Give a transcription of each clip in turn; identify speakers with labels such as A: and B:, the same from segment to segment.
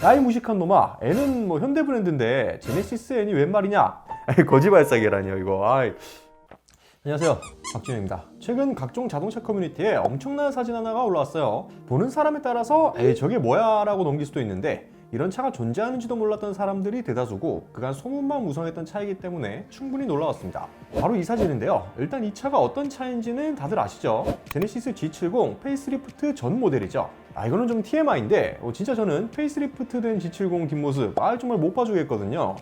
A: 야, 이 무식한 놈아, N은 뭐 현대 브랜드인데 제네시스 N이 웬 말이냐? 거지발사기라니요 이거. 안녕하세요, 박준영입니다. 최근 각종 자동차 커뮤니티에 엄청난 사진 하나가 올라왔어요. 보는 사람에 따라서 에이 저게 뭐야 라고 넘길 수도 있는데, 이런 차가 존재하는지도 몰랐던 사람들이 대다수고 그간 소문만 무성했던 차이기 때문에 충분히 놀라웠습니다. 바로 이 사진인데요. 일단 이 차가 어떤 차인지는 다들 아시죠? 제네시스 G70 페이스리프트 전 모델이죠. 이거는 좀 TMI인데 진짜 저는 페이스리프트 된 G70 뒷모습 정말 못 봐주겠거든요.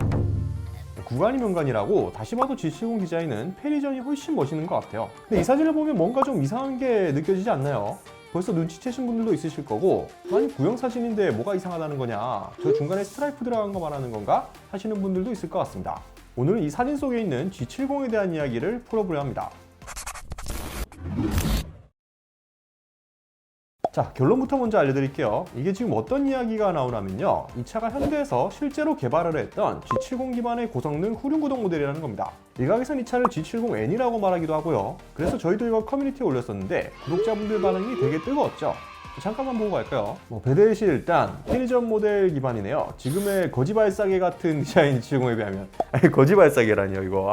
A: 구간이 명간이라고 다시 봐도 G70 디자인은 페리전이 훨씬 멋있는 것 같아요. 근데 이 사진을 보면 뭔가 좀 이상한 게 느껴지지 않나요? 벌써 눈치채신 분들도 있으실 거고, 아니 구형 사진인데 뭐가 이상하다는 거냐, 저 중간에 스트라이프 들어간 거 말하는 건가 하시는 분들도 있을 것 같습니다. 오늘은 이 사진 속에 있는 G70에 대한 이야기를 풀어보려 합니다. 자, 결론부터 먼저 알려드릴게요. 이게 지금 어떤 이야기가 나오냐면요, 이 차가 현대에서 실제로 개발을 했던 G70 기반의 고성능 후륜구동 모델이라는 겁니다. 일각에선 이 차를 G70N이라고 말하기도 하고요. 그래서 저희도 이거 커뮤니티에 올렸었는데 구독자분들 반응이 되게 뜨거웠죠. 잠깐만 보고 갈까요? 배대시 일단 페리전 모델 기반이네요. 지금의 거지발사계 같은 디자인 G70에 비하면. 거지발사계라니요 이거.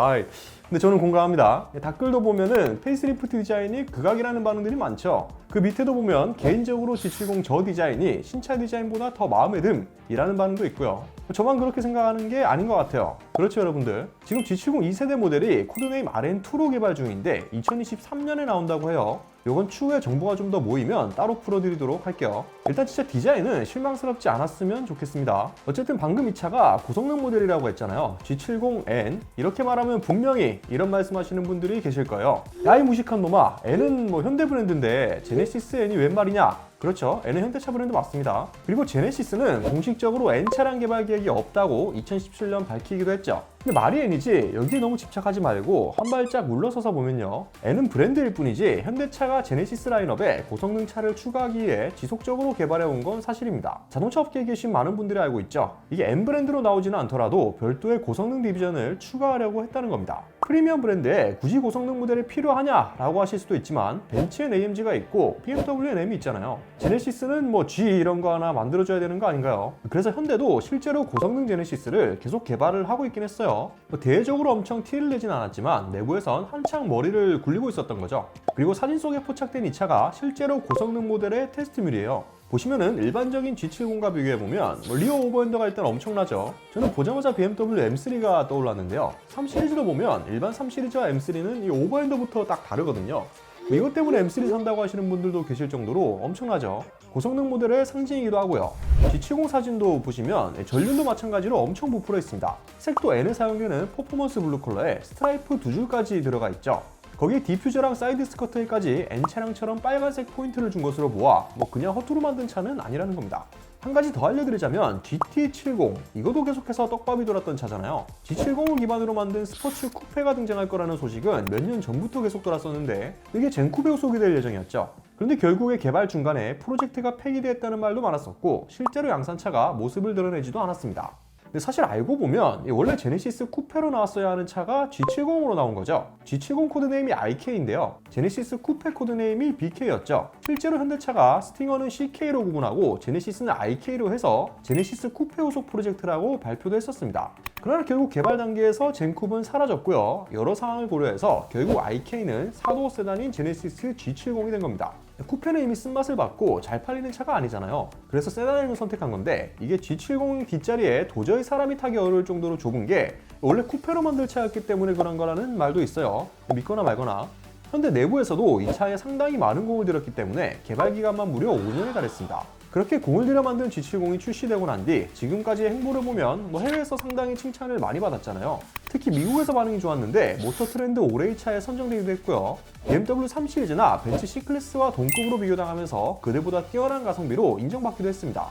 A: 근데 저는 공감합니다. 댓글도 보면은 페이스리프트 디자인이 극악이라는 반응들이 많죠. 그 밑에도 보면 개인적으로 G70 저 디자인이 신차 디자인보다 더 마음에 듦이라는 반응도 있고요. 저만 그렇게 생각하는 게 아닌 것 같아요. 그렇죠 여러분들? 지금 G70 2세대 모델이 코드네임 RN2로 개발 중인데 2023년에 나온다고 해요. 요건 추후에 정보가 좀 더 모이면 따로 풀어드리도록 할게요. 일단 진짜 디자인은 실망스럽지 않았으면 좋겠습니다. 어쨌든 방금 이 차가 고성능 모델이라고 했잖아요. G70N. 이렇게 말하면 분명히 이런 말씀하시는 분들이 계실 거예요. 야, 이 무식한 놈아, N은 뭐 현대 브랜드인데 제네시스 N이 웬 말이냐? 그렇죠. N은 현대차 브랜드 맞습니다. 그리고 제네시스는 공식적으로 N 차량 개발 계획이 없다고 2017년 밝히기도 했죠. 근데 말이 N이지 여기에 너무 집착하지 말고 한 발짝 물러서서 보면요, N은 브랜드일 뿐이지 현대차가 제네시스 라인업에 고성능 차를 추가하기 위해 지속적으로 개발해온 건 사실입니다. 자동차 업계에 계신 많은 분들이 알고 있죠. 이게 N 브랜드로 나오지는 않더라도 별도의 고성능 디비전을 추가하려고 했다는 겁니다. 프리미엄 브랜드에 굳이 고성능 모델이 필요하냐 라고 하실 수도 있지만 벤츠엔 AMG가 있고 BMW엔 M이 있잖아요. 제네시스는 뭐 G 이런 거 하나 만들어줘야 되는 거 아닌가요? 그래서 현대도 실제로 고성능 제네시스를 계속 개발을 하고 있긴 했어요. 대외적으로 엄청 티를 내진 않았지만 내부에선 한창 머리를 굴리고 있었던 거죠. 그리고 사진 속에 포착된 이 차가 실제로 고성능 모델의 테스트물이에요. 보시면은 일반적인 G70과 비교해보면 리어 오버핸더가 일단 엄청나죠. 저는 보자마자 BMW M3가 떠올랐는데요. 3 시리즈로 보면 일반 3 시리즈와 M3는 이 오버핸더부터 딱 다르거든요. 이것 때문에 M3 산다고 하시는 분들도 계실 정도로 엄청나죠. 고성능 모델의 상징이기도 하고요. G70 사진도 보시면 전륜도 마찬가지로 엄청 부풀어 있습니다. 색도 N에 사용되는 퍼포먼스 블루 컬러에 스트라이프 2줄까지 들어가 있죠. 거기에 디퓨저랑 사이드 스커트에까지 N 차량처럼 빨간색 포인트를 준 것으로 보아 그냥 허투루 만든 차는 아니라는 겁니다. 한 가지 더 알려드리자면 GT70, 이것도 계속해서 떡밥이 돌았던 차잖아요. G70을 기반으로 만든 스포츠 쿠페가 등장할 거라는 소식은 몇 년 전부터 계속 돌았었는데 이게 젠쿠베 후속이 될 예정이었죠. 그런데 결국에 개발 중간에 프로젝트가 폐기됐다는 말도 많았었고 실제로 양산차가 모습을 드러내지도 않았습니다. 근데 사실 알고 보면 원래 제네시스 쿠페로 나왔어야 하는 차가 G70으로 나온 거죠. G70 코드네임이 IK인데요. 제네시스 쿠페 코드네임이 BK였죠. 실제로 현대차가 스팅어는 CK로 구분하고 제네시스는 IK로 해서 제네시스 쿠페 후속 프로젝트라고 발표도 했었습니다. 그러나 결국 개발 단계에서 젠쿱은 사라졌고요. 여러 상황을 고려해서 결국 IK는 4도어 세단인 제네시스 G70이 된 겁니다. 쿠페는 이미 쓴맛을 봤고 잘 팔리는 차가 아니잖아요. 그래서 세단을 선택한 건데 이게 G70 뒷자리에 도저히 사람이 타기 어려울 정도로 좁은 게 원래 쿠페로 만들 차였기 때문에 그런 거라는 말도 있어요. 믿거나 말거나. 현대 내부에서도 이 차에 상당히 많은 공을 들였기 때문에 개발 기간만 무려 5년에 달했습니다. 그렇게 공을 들여 만든 G70이 출시되고 난 뒤 지금까지의 행보를 보면 해외에서 상당히 칭찬을 많이 받았잖아요. 특히 미국에서 반응이 좋았는데 모터 트렌드 올해의 차에 선정되기도 했고요. BMW 3 시리즈나 벤츠 C클래스와 동급으로 비교당하면서 그들보다 뛰어난 가성비로 인정받기도 했습니다.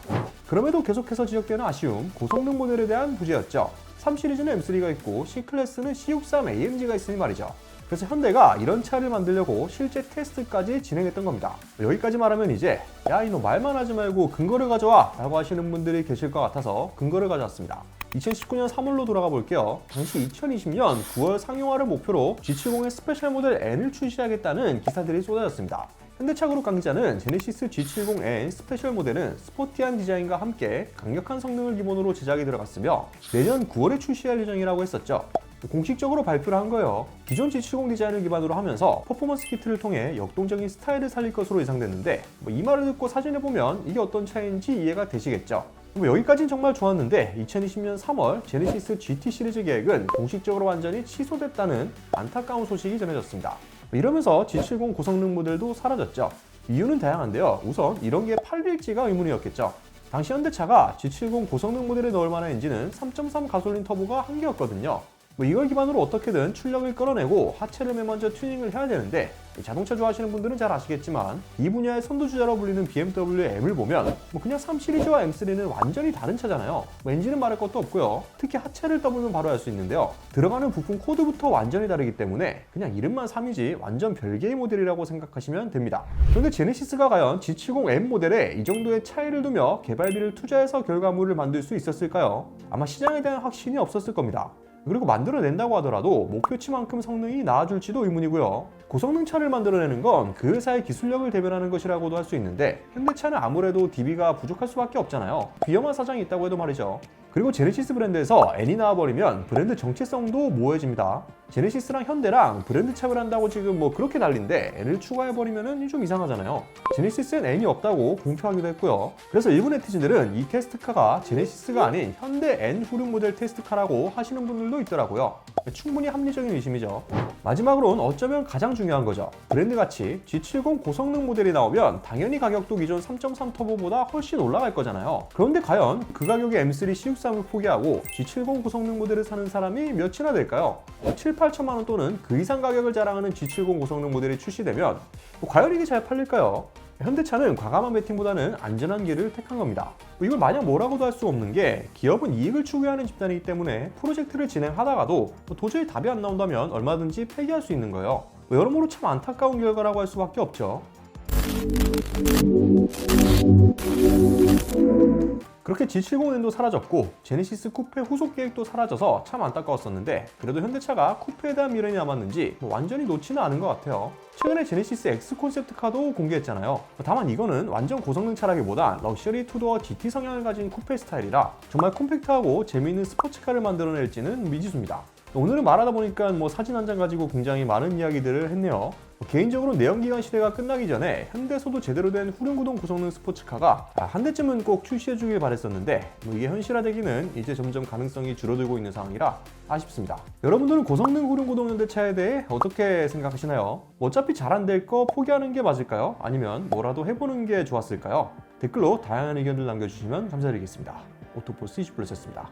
A: 그럼에도 계속해서 지적되는 아쉬움, 고성능 모델에 대한 부재였죠. 3 시리즈는 M3가 있고 C클래스는 C63 AMG가 있으니 말이죠. 그래서 현대가 이런 차를 만들려고 실제 테스트까지 진행했던 겁니다. 여기까지 말하면 이제 야 이놈 말만 하지 말고 근거를 가져와 라고 하시는 분들이 계실 것 같아서 근거를 가져왔습니다. 2019년 3월로 돌아가 볼게요. 당시 2020년 9월 상용화를 목표로 G70의 스페셜 모델 N을 출시하겠다는 기사들이 쏟아졌습니다. 현대차 그룹 관계자는 제네시스 G70N 스페셜 모델은 스포티한 디자인과 함께 강력한 성능을 기본으로 제작이 들어갔으며 내년 9월에 출시할 예정이라고 했었죠. 공식적으로 발표를 한 거예요. 기존 G70 디자인을 기반으로 하면서 퍼포먼스 키트를 통해 역동적인 스타일을 살릴 것으로 예상됐는데 이 말을 듣고 사진을 보면 이게 어떤 차이인지 이해가 되시겠죠. 여기까진 정말 좋았는데 2020년 3월 제네시스 GT 시리즈 계획은 공식적으로 완전히 취소됐다는 안타까운 소식이 전해졌습니다. 이러면서 G70 고성능 모델도 사라졌죠. 이유는 다양한데요. 우선 이런 게 팔릴지가 의문이었겠죠. 당시 현대차가 G70 고성능 모델에 넣을 만한 엔진은 3.3 가솔린 터보가 한 개였거든요. 이걸 기반으로 어떻게든 출력을 끌어내고 하체를 맨 먼저 튜닝을 해야 되는데 자동차 좋아하시는 분들은 잘 아시겠지만 이 분야의 선두주자로 불리는 BMW의 M을 보면 그냥 3 시리즈와 M3는 완전히 다른 차잖아요. 엔진은 말할 것도 없고요. 특히 하체를 떠보면 바로 알 수 있는데요. 들어가는 부품 코드부터 완전히 다르기 때문에 그냥 이름만 3이지 완전 별개의 모델이라고 생각하시면 됩니다. 그런데 제네시스가 과연 G70M 모델에 이 정도의 차이를 두며 개발비를 투자해서 결과물을 만들 수 있었을까요? 아마 시장에 대한 확신이 없었을 겁니다. 그리고 만들어낸다고 하더라도 목표치만큼 성능이 나아질지도 의문이고요. 고성능 차를 만들어내는 건 그 회사의 기술력을 대변하는 것이라고도 할 수 있는데 현대차는 아무래도 DB가 부족할 수밖에 없잖아요. 위험한 사정이 있다고 해도 말이죠. 그리고 제네시스 브랜드에서 N이 나와버리면 브랜드 정체성도 모호해집니다. 제네시스랑 현대랑 브랜드 차별 한다고 지금 그렇게 난린데 N을 추가해버리면 좀 이상하잖아요. 제네시스엔 N이 없다고 공표하기도 했고요. 그래서 일부 네티즌들은 이 테스트카가 제네시스가 아닌 현대 N 후륜 모델 테스트카라고 하시는 분들도 있더라고요. 충분히 합리적인 의심이죠. 마지막으로는 어쩌면 가장 중요한 거죠. 브랜드 가치 G70 고성능 모델이 나오면 당연히 가격도 기존 3.3 터보보다 훨씬 올라갈 거잖아요. 그런데 과연 그 가격에 M3 C63을 포기하고 G70 고성능 모델을 사는 사람이 몇이나 될까요? 7, 8천만 원 또는 그 이상 가격을 자랑하는 G70 고성능 모델이 출시되면 과연 이게 잘 팔릴까요? 현대차는 과감한 배팅보다는 안전한 길을 택한 겁니다. 이걸 마냥 뭐라고도 할 수 없는 게 기업은 이익을 추구하는 집단이기 때문에 프로젝트를 진행하다가도 도저히 답이 안 나온다면 얼마든지 폐기할 수 있는 거예요. 여러모로 참 안타까운 결과라고 할 수밖에 없죠. 그렇게 G70N도 사라졌고 제네시스 쿠페 후속 계획도 사라져서 참 안타까웠었는데 그래도 현대차가 쿠페에 대한 미련이 남았는지 완전히 놓지는 않은 것 같아요. 최근에 제네시스 X 콘셉트카도 공개했잖아요. 다만 이거는 완전 고성능 차라기보다 럭셔리 투도어 GT 성향을 가진 쿠페 스타일이라 정말 콤팩트하고 재미있는 스포츠카를 만들어낼지는 미지수입니다. 오늘은 말하다 보니까 사진 한 장 가지고 굉장히 많은 이야기들을 했네요. 개인적으로 내연기관 시대가 끝나기 전에 현대에서도 제대로 된 후륜구동 고성능 스포츠카가 한 대쯤은 꼭 출시해주길 바랬었는데 이게 현실화되기는 이제 점점 가능성이 줄어들고 있는 상황이라 아쉽습니다. 여러분들은 고성능 후륜구동 현대차에 대해 어떻게 생각하시나요? 어차피 잘 안 될 거 포기하는 게 맞을까요? 아니면 뭐라도 해보는 게 좋았을까요? 댓글로 다양한 의견들 남겨주시면 감사드리겠습니다. 오토포스 20블루였습니다.